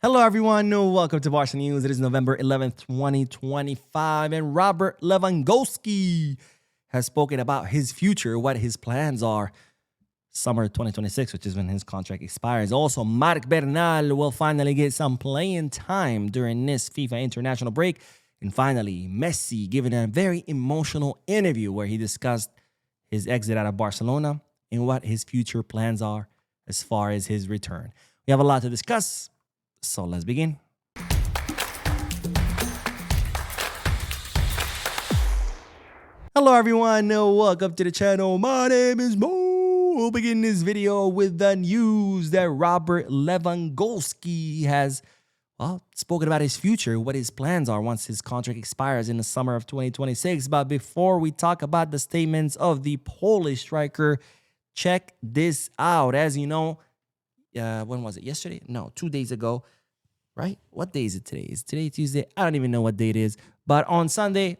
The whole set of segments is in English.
Hello, everyone. Welcome to Barca News. It is November 11th, 2025, and Robert Lewandowski has spoken about his future, what his plans are. Summer 2026, which is when his contract expires. Also, Bernal will finally get some playing time during this FIFA international break. And finally, Messi giving a very emotional interview where he discussed his exit out of Barcelona and what his future plans are as far as his return. We have a lot to discuss, so let's begin. Hello, everyone. Welcome to the channel. My name is Mo. We'll begin this video with the news that Robert Lewandowski has, spoken about his future, what his plans are once his contract expires in the summer of 2026. But before we talk about the statements of the Polish striker, check this out. As you know, when was it? Yesterday? No, 2 days ago, right? What day is it today? Is today Tuesday? I don't even know what day it is. But on Sunday,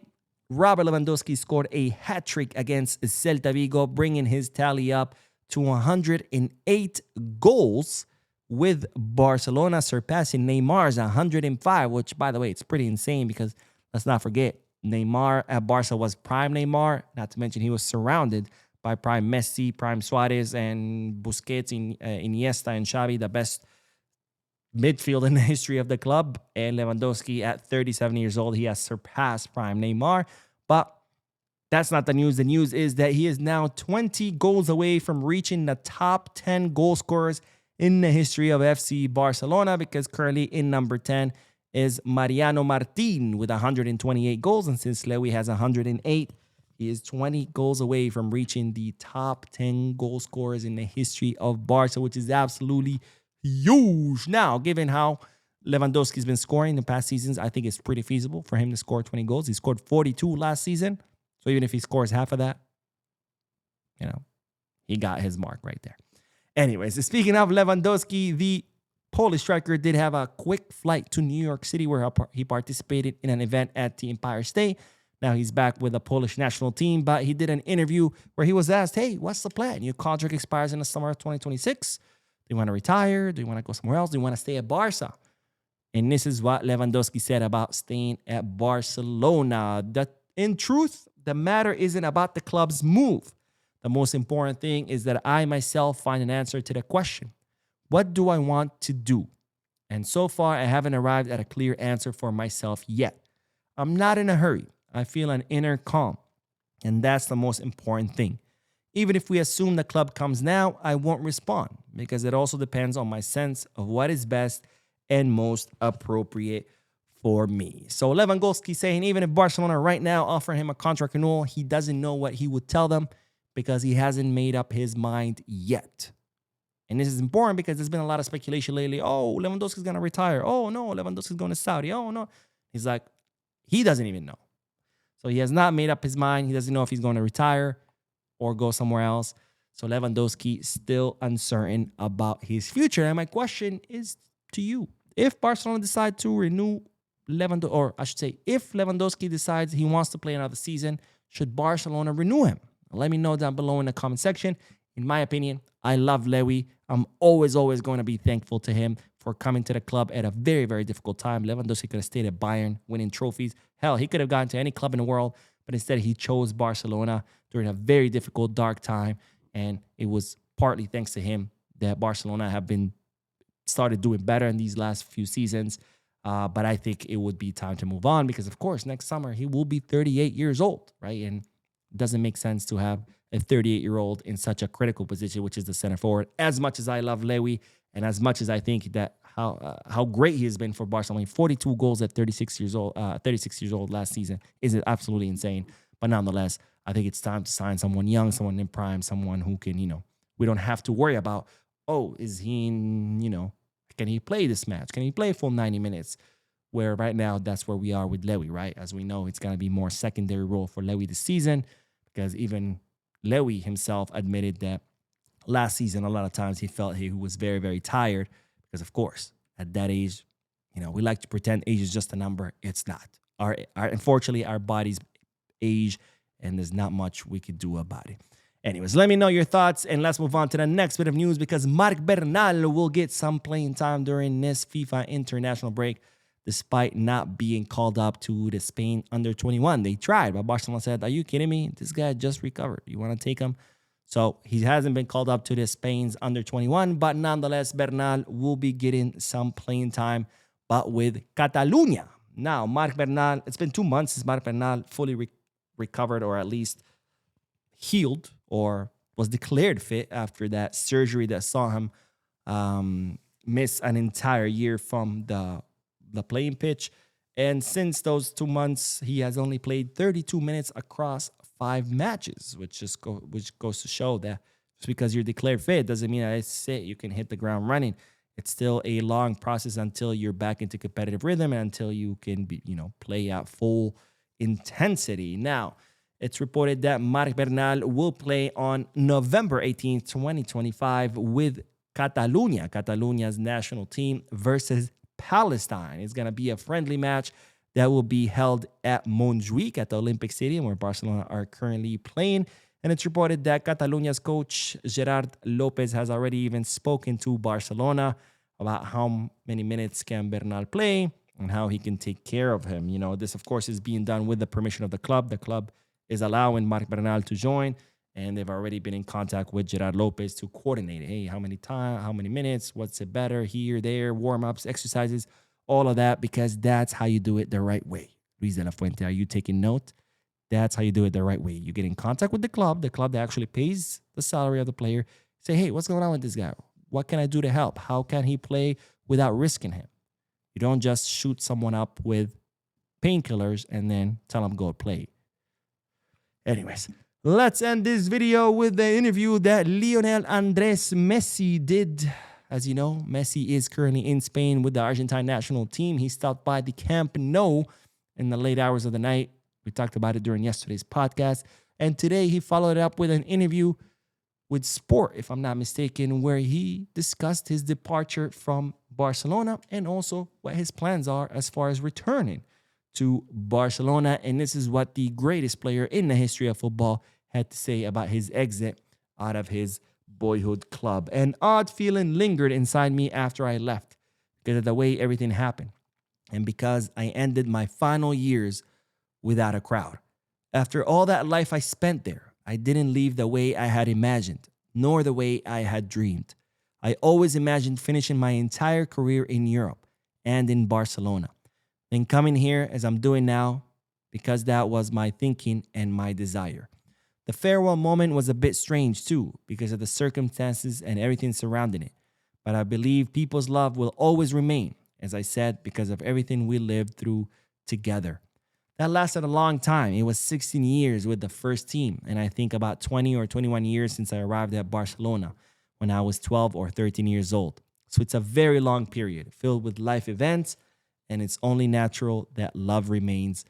Robert Lewandowski scored a hat-trick against Celta Vigo, bringing his tally up to 108 goals, with Barcelona surpassing Neymar's 105, which, by the way, it's pretty insane because let's not forget, Neymar at Barca was prime Neymar, not to mention he was surrounded by prime Messi, prime Suarez, and Busquets, Iniesta, and Xavi, the best midfield in the history of the club. And Lewandowski, at 37 years old, he has surpassed prime Neymar. But that's not the news. The news is that he is now 20 goals away from reaching the top 10 goal scorers in the history of FC Barcelona, because currently in number 10 is Mariano Martin with 128 goals. And since Lewy has 108, he is 20 goals away from reaching the top 10 goal scorers in the history of Barca, which is absolutely huge. Now, given how Lewandowski's been scoring in the past seasons, I think it's pretty feasible for him to score 20 goals. He scored 42 last season. So even if he scores half of that, he got his mark right there. Anyways, speaking of Lewandowski, the Polish striker did have a quick flight to New York City where he participated in an event at the Empire State. Now he's back with the Polish national team, but he did an interview where he was asked, hey, what's the plan? Your contract expires in the summer of 2026. Do you want to retire? Do you want to go somewhere else? Do you want to stay at Barca? And this is what Lewandowski said about staying at Barcelona. In truth, the matter isn't about the club's move. The most important thing is that I myself find an answer to the question. What do I want to do? And so far, I haven't arrived at a clear answer for myself yet. I'm not in a hurry. I feel an inner calm. And that's the most important thing. Even if we assume the club comes now, I won't respond, because it also depends on my sense of what is best and most appropriate for me. So Lewandowski saying even if Barcelona right now offer him a contract renewal, he doesn't know what he would tell them because he hasn't made up his mind yet. And this is important because there's been a lot of speculation lately. Oh, Lewandowski's going to retire. Oh, no, Lewandowski's going to Saudi. Oh, no. He's like, he doesn't even know. So he has not made up his mind. He doesn't know if he's going to retire or go somewhere else. So Lewandowski still uncertain about his future. And my question is to you. If Barcelona decide to renew Lewandowski, or I should say, if Lewandowski decides he wants to play another season, should Barcelona renew him? Let me know down below in the comment section. In my opinion, I love Lewy. I'm always going to be thankful to him for coming to the club at a very, very difficult time. Lewandowski could have stayed at Bayern, winning trophies. Hell, he could have gone to any club in the world, but instead he chose Barcelona during a very difficult, dark time. And it was partly thanks to him that Barcelona have been started doing better in these last few seasons. But I think it would be time to move on because, of course, next summer he will be 38 years old, right? And it doesn't make sense to have a 38-year-old in such a critical position, which is the center forward. As much as I love Lewy and as much as I think that how great he has been for Barcelona, 42 goals at 36 years old last season is absolutely insane. But nonetheless, I think it's time to sign someone young, someone in prime, someone who can, we don't have to worry about, is he can he play this match? Can he play full 90 minutes? Where right now, that's where we are with Lewy, right? As we know, it's going to be more secondary role for Lewy this season because even Lewy himself admitted that last season, a lot of times he felt he was very, very tired because, of course, at that age, we like to pretend age is just a number. It's not. Unfortunately, our bodies age and there's not much we could do about it. Anyways, let me know your thoughts, and let's move on to the next bit of news because Marc Bernal will get some playing time during this FIFA international break despite not being called up to the Spain under-21. They tried, but Barcelona said, are you kidding me? This guy just recovered. You want to take him? So he hasn't been called up to the Spain's under-21, but nonetheless, Bernal will be getting some playing time, but with Catalonia. Now, Marc Bernal, it's been 2 months since Marc Bernal fully recovered, or at least healed, or was declared fit after that surgery that saw him miss an entire year from the playing pitch. And since those 2 months, he has only played 32 minutes across 5 matches, which goes to show that just because you're declared fit doesn't mean that it's it. You can hit the ground running. It's still a long process until you're back into competitive rhythm and until you can play at full intensity. Now, it's reported that Marc Bernal will play on November 18th, 2025 with Catalonia, Catalonia's national team, versus Palestine. It's going to be a friendly match that will be held at Montjuic at the Olympic Stadium where Barcelona are currently playing. And it's reported that Catalonia's coach, Gerard Lopez, has already even spoken to Barcelona about how many minutes can Bernal play and how he can take care of him. This, of course, is being done with the permission of the club. The club is allowing Marc Bernal to join, and they've already been in contact with Gerard Lopez to coordinate. Hey, how many minutes, what's it better, here, there, warm-ups, exercises, all of that, because that's how you do it the right way. Luis de la Fuente, are you taking note? That's how you do it the right way. You get in contact with the club that actually pays the salary of the player. Say, hey, what's going on with this guy? What can I do to help? How can he play without risking him? You don't just shoot someone up with painkillers and then tell him go play. Anyways, let's end this video with the interview that Lionel Andres Messi did. As you know, Messi is currently in Spain with the Argentine national team. He stopped by the Camp Nou in the late hours of the night. We talked about it during yesterday's podcast. And today he followed up with an interview with Sport, if I'm not mistaken, where he discussed his departure from Barcelona and also what his plans are as far as returning to Barcelona. And this is what the greatest player in the history of football had to say about his exit out of his boyhood club. An odd feeling lingered inside me after I left because of the way everything happened and because I ended my final years without a crowd. After all that life I spent there, I didn't leave the way I had imagined, nor the way I had dreamed. I always imagined finishing my entire career in Europe and in Barcelona, then coming here as I'm doing now because that was my thinking and my desire. The farewell moment was a bit strange too because of the circumstances and everything surrounding it, but I believe people's love will always remain, as I said, because of everything we lived through together. That lasted a long time. It was 16 years with the first team, and I think about 20 or 21 years since I arrived at Barcelona when I was 12 or 13 years old. So it's a very long period filled with life events, and it's only natural that love remains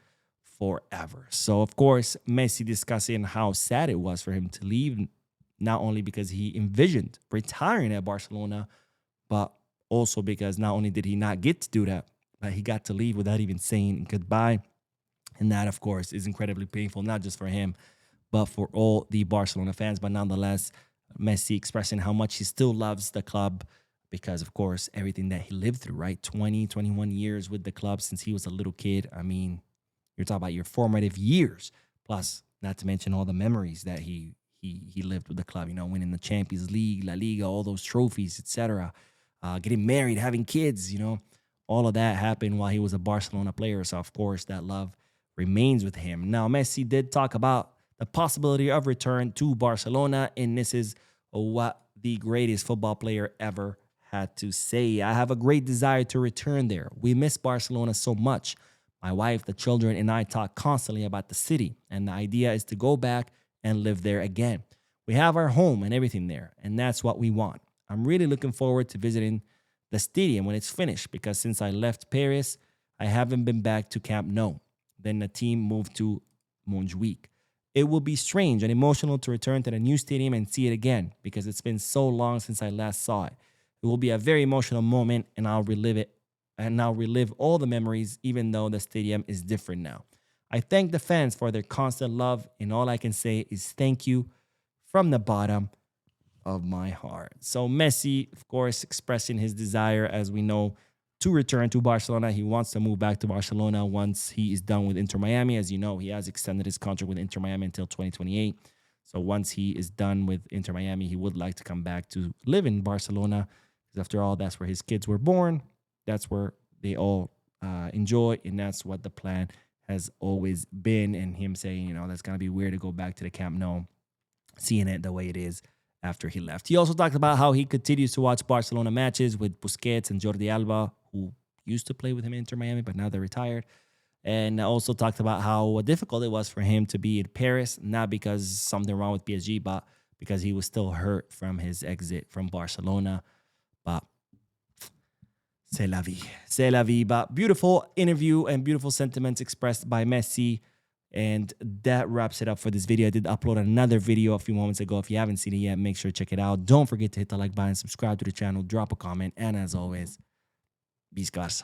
forever. So, of course, Messi discussing how sad it was for him to leave, not only because he envisioned retiring at Barcelona, but also because not only did he not get to do that, but he got to leave without even saying goodbye. And that, of course, is incredibly painful, not just for him, but for all the Barcelona fans. But nonetheless, Messi expressing how much he still loves the club because, of course, everything that he lived through, right? 20, 21 years with the club since he was a little kid. I mean, you're talking about your formative years, plus not to mention all the memories that he lived with the club, winning the Champions League, La Liga, all those trophies, etc. Getting married, having kids, all of that happened while he was a Barcelona player. So, of course, that love remains with him. Now, Messi did talk about the possibility of return to Barcelona, and this is what the greatest football player ever had to say. I have a great desire to return there. We miss Barcelona so much. My wife, the children, and I talk constantly about the city, and the idea is to go back and live there again. We have our home and everything there, and that's what we want. I'm really looking forward to visiting the stadium when it's finished because since I left Paris, I haven't been back to Camp Nou. Then the team moved to Montjuic. It will be strange and emotional to return to the new stadium and see it again because it's been so long since I last saw it. It will be a very emotional moment, and I'll relive it. And I'll relive all the memories, even though the stadium is different now. I thank the fans for their constant love, and all I can say is thank you from the bottom of my heart. So Messi, of course, expressing his desire, as we know, to return to Barcelona. He wants to move back to Barcelona once he is done with Inter Miami. As you know, he has extended his contract with Inter Miami until 2028. So once he is done with Inter Miami, he would like to come back to live in Barcelona, because after all, that's where his kids were born. That's where they all enjoy, and that's what the plan has always been. And him saying, you know, that's going to be weird to go back to the Camp Nou, seeing it the way it is after he left. He also talked about how he continues to watch Barcelona matches with Busquets and Jordi Alba, who used to play with him in Inter Miami, but now they're retired. And also talked about how difficult it was for him to be in Paris, not because something wrong with PSG, but because he was still hurt from his exit from Barcelona. But c'est la vie. C'est la vie. But beautiful interview and beautiful sentiments expressed by Messi. And that wraps it up for this video. I did upload another video a few moments ago. If you haven't seen it yet, make sure to check it out. Don't forget to hit the like button, subscribe to the channel, drop a comment, and as always, Viscarsa.